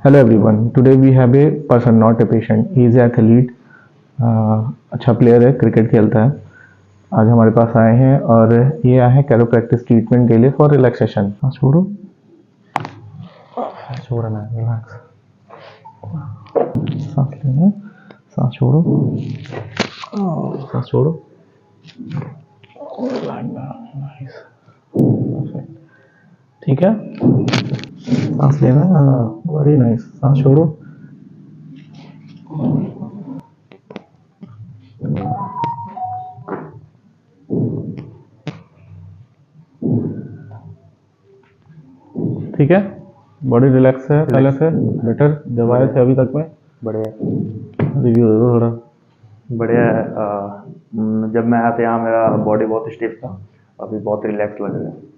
Hello everyone. Today we have a person, not a patient. He is an athlete. अच्छा player है, cricket खेलता है. आज हमारे पास आए हैं और ये आए हैं कैरोप्रैक्टिस ट्रीटमेंट के लिए फॉर रिलैक्सेशन. छोड़ो, छोड़ना है, रिलैक्स. सांस लेना, सांस छोड़ो, सांस छोड़ो. नाइस, ठीक है. सांस लेना, वेरी नाइस. सांस छोड़ो. ठीक है. बॉडी रिलैक्स है पहले से बेटर जब आए थे अभी तक में. बढ़िया रिव्यू दे दो थोड़ा. बढ़िया है। जब मैं आया था यहाँ मेरा बॉडी बहुत स्टिफ था, अभी बहुत रिलैक्स लग रहा है।